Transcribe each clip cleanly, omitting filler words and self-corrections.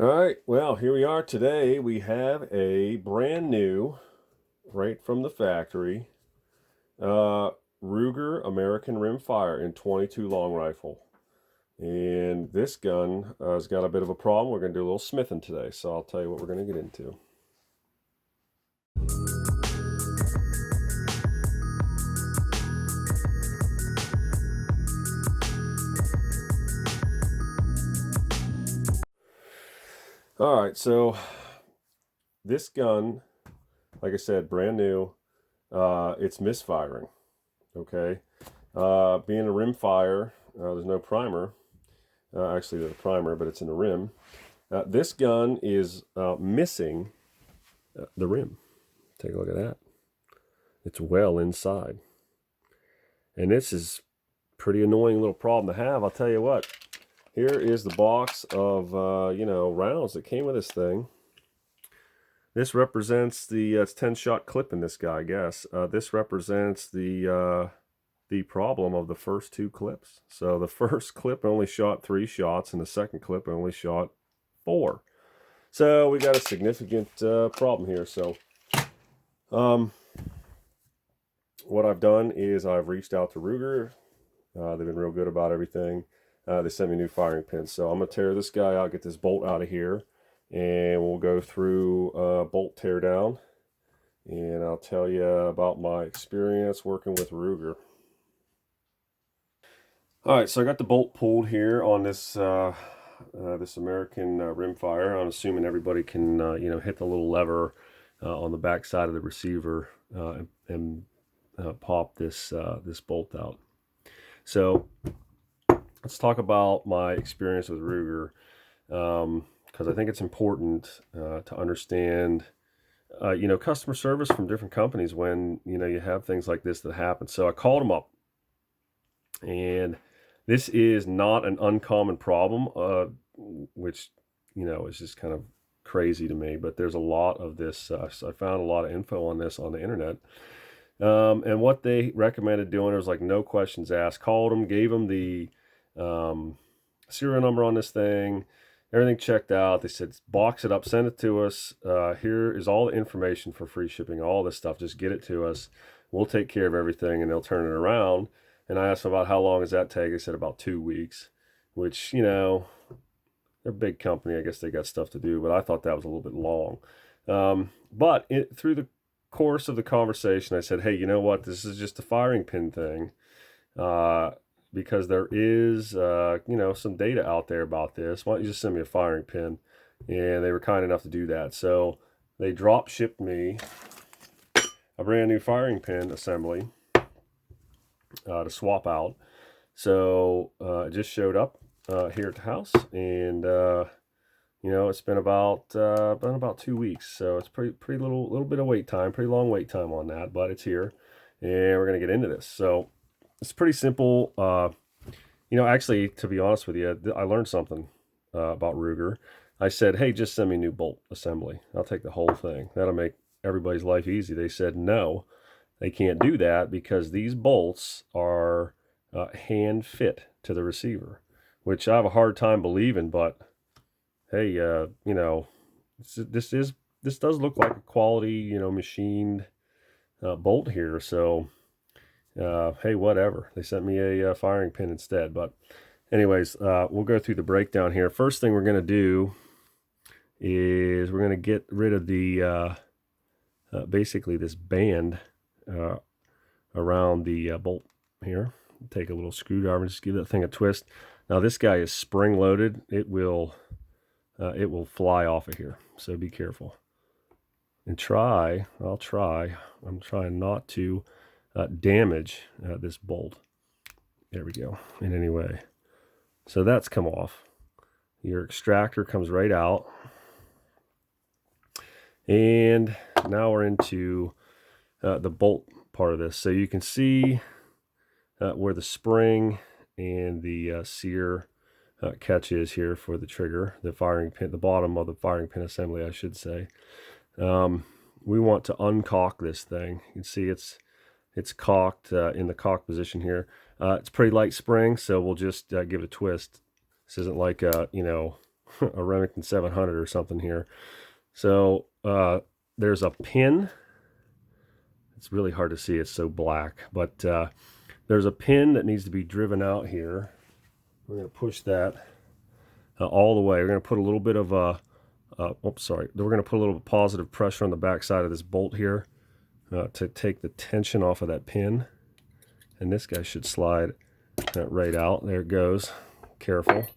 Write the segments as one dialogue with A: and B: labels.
A: All right, well, here we are today. We have a brand new, right from the factory, uh, Ruger American Rimfire in 22 long rifle. And this gun has got a bit of a problem. We're going to do a little smithing today, so I'll tell you what we're going to get into. All right, so this gun, like I said, brand new. It's misfiring, okay? Being a rimfire, there's no primer. Actually, there's a primer, but it's in the rim. This gun is missing the rim. Take a look at that. It's well inside. And this is pretty annoying little problem to have. I'll tell you what. Here is the box of, rounds that came with this thing. This represents the, it's 10-shot clip in this guy, I guess. This represents the problem of the first two clips. So the first clip only shot 3 shots, and the second clip only shot 4. So we got a significant problem here. So what I've done is I've reached out to Ruger. They've been real good about everything. They sent me new firing pins. So I'm going to tear this guy out, get this bolt out of here, and we'll go through bolt tear down. And I'll tell you about my experience working with Ruger. All right, so I got the bolt pulled here on this this American rimfire. I'm assuming everybody can hit the little lever on the back side of the receiver and pop this this bolt out. So let's talk about my experience with Ruger, because I think it's important to understand customer service from different companies when you have things like this that happen. So I called them up, and this is not an uncommon problem, which is just kind of crazy to me, but there's a lot of this. So I found a lot of info on this on the internet. And what they recommended doing was like no questions asked. Called them, gave them the serial number on this thing, everything checked out. They said, box it up, send it to us. Here is all the information for free shipping, all this stuff. Just get it to us. We'll take care of everything, and they'll turn it around. And I asked them about how long does that take. They said about 2 weeks, which, they're a big company. I guess they got stuff to do, but I thought that was a little bit long. But through the course of the conversation, I said, hey, you know what? This is just a firing pin thing, because there is, some data out there about this. Why don't you just send me a firing pin? And they were kind enough to do that. So they drop shipped me a brand new firing pin assembly to swap out. So it just showed up here at the house, and it's been about 2 weeks. So it's pretty little bit of wait time, pretty long wait time on that, but it's here, and we're gonna get into this. So it's pretty simple. Actually, to be honest with you, I learned something about Ruger. I said, hey, just send me a new bolt assembly. I'll take the whole thing. That'll make everybody's life easy. They said no, they can't do that because these bolts are hand fit to the receiver, which I have a hard time believing, but hey, this does look like a quality, machined bolt here. So hey, whatever. They sent me a firing pin instead. But anyways, we'll go through the breakdown here. First thing we're going to do is we're going to get rid of the basically this band around the bolt here. Take a little screwdriver and just give that thing a twist. Now this guy is spring loaded. It will fly off of here, so be careful. And I'm trying not to damage this bolt. There we go. And anyway, so that's come off. Your extractor comes right out. And now we're into the bolt part of this. So you can see where the spring and the sear catch is here for the trigger, the firing pin, the bottom of the firing pin assembly, I should say. We want to uncock this thing. You can see it's cocked in the cock position here. It's pretty light spring, so we'll just give it a twist. This isn't like a a Remington 700 or something here. So there's a pin. It's really hard to see, it's so black, but there's a pin that needs to be driven out here. We're going to push that all the way. We're going to put a little bit of we're going to put a little positive pressure on the back side of this bolt here to take the tension off of that pin. And this guy should slide right out. There it goes. Careful.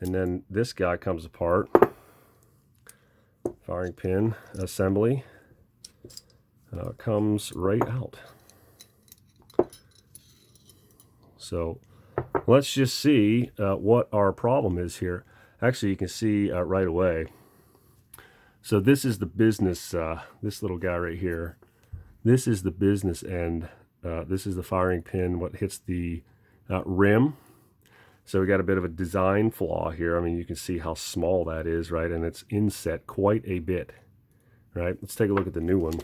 A: And then this guy comes apart. Firing pin assembly comes right out. So let's just see what our problem is here. Actually, you can see right away. So this is the business, this little guy right here. This is the business end. This is the firing pin, what hits the rim. So we got a bit of a design flaw here. I mean, you can see how small that is, right? And it's inset quite a bit, right? Let's take a look at the new one.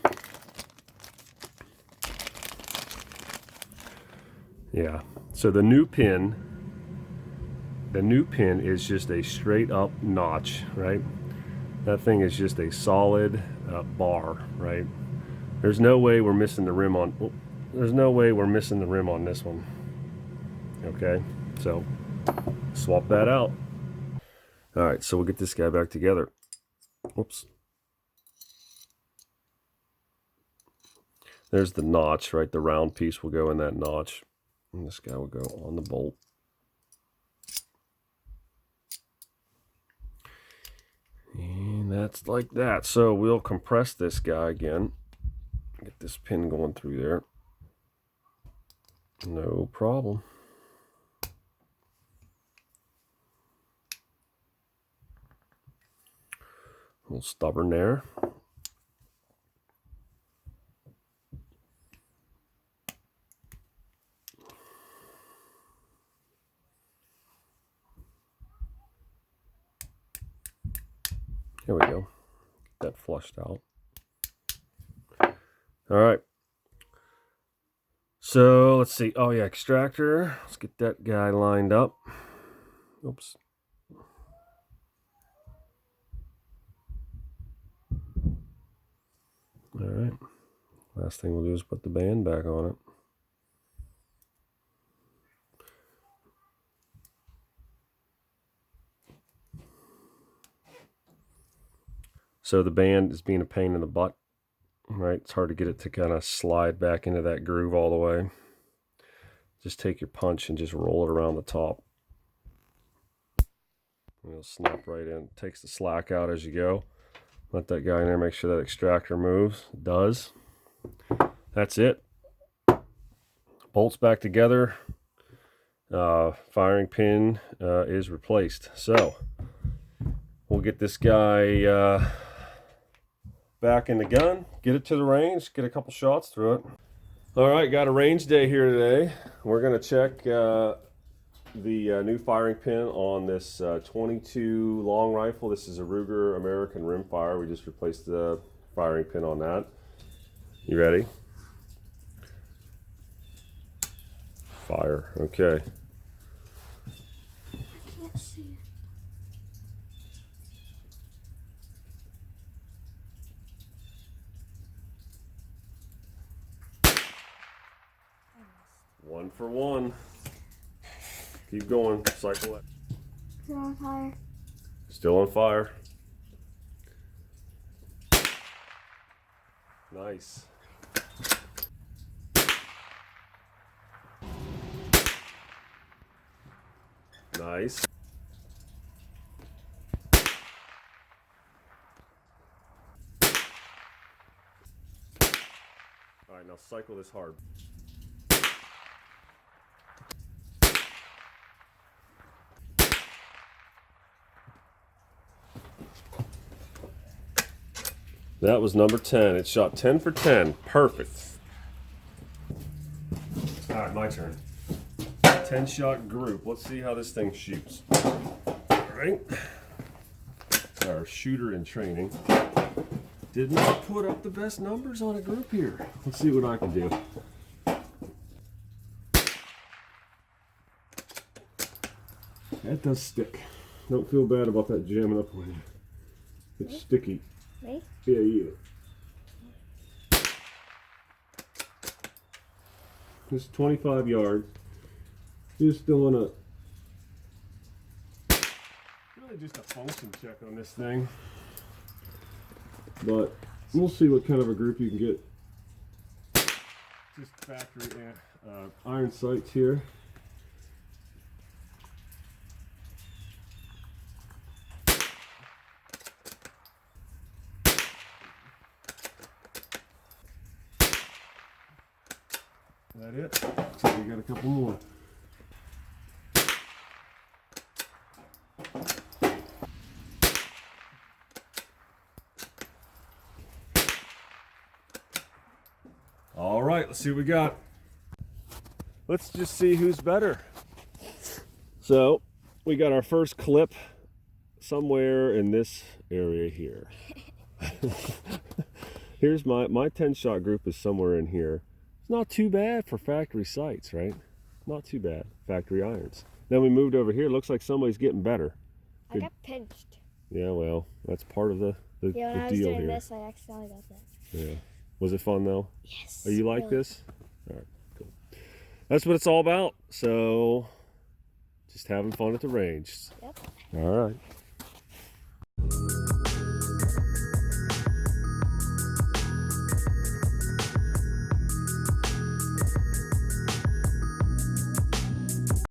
A: Yeah, so the new pin is just a straight up notch, right? That thing is just a solid bar, right? There's no way we're missing the rim on, there's no way we're missing the rim on this one. Okay, so swap that out. All right, so we'll get this guy back together. Whoops. There's the notch, right? The round piece will go in that notch. And this guy will go on the bolt. And that's like that. So we'll compress this guy again. Get this pin going through there. No problem. A little stubborn there. Here we go. Get that flushed out. All right. So let's see. Oh yeah, extractor. Let's get that guy lined up. Oops. All right. Last thing we'll do is put the band back on it. So the band is being a pain in the butt, right? It's hard to get it to kind of slide back into that groove all the way. Just take your punch and just roll it around the top. And it'll snap right in. Takes the slack out as you go. Let that guy in there, make sure that extractor moves. It does. That's it. Bolts back together. Firing pin is replaced. So we'll get this guy back in the gun, get it to the range, get a couple shots through it. All right, got a range day here today. We're gonna check the new firing pin on this 22 long rifle. This is a Ruger American Rimfire. We just replaced the firing pin on that. You ready? Fire. Okay.
B: I can't see.
A: One for one. Keep going. Cycle it.
B: Still on fire.
A: Still on fire. Nice. Nice. All right, now cycle this hard. That was number 10. It shot 10 for 10. Perfect. All right, my turn. 10 shot group. Let's see how this thing shoots. All right. Our shooter in training did not put up the best numbers on a group here. Let's see what I can do. That does stick. Don't feel bad about that jamming up on you. It's sticky.
B: Me?
A: Yeah, eat it. This is 25 yards. Just doing a really just a function check on this thing. But we'll see what kind of a group you can get. Just factory iron sights here. That it? So we got a couple more. All right, let's see what we got. Let's just see who's better. So we got our first clip somewhere in this area here. Here's my 10 shot group is somewhere in here. It's not too bad for factory sights, right? Not too bad. Factory irons. Then we moved over here. Looks like somebody's getting better.
B: I got pinched.
A: Yeah, well, that's part of the
B: Yeah, when I was
A: deal
B: doing
A: here.
B: this, I accidentally got that.
A: Yeah. Was it fun though?
B: Yes.
A: Are you like
B: really.
A: this? All right, cool. That's what it's all about. So, just having fun at the range.
B: Yep.
A: All right.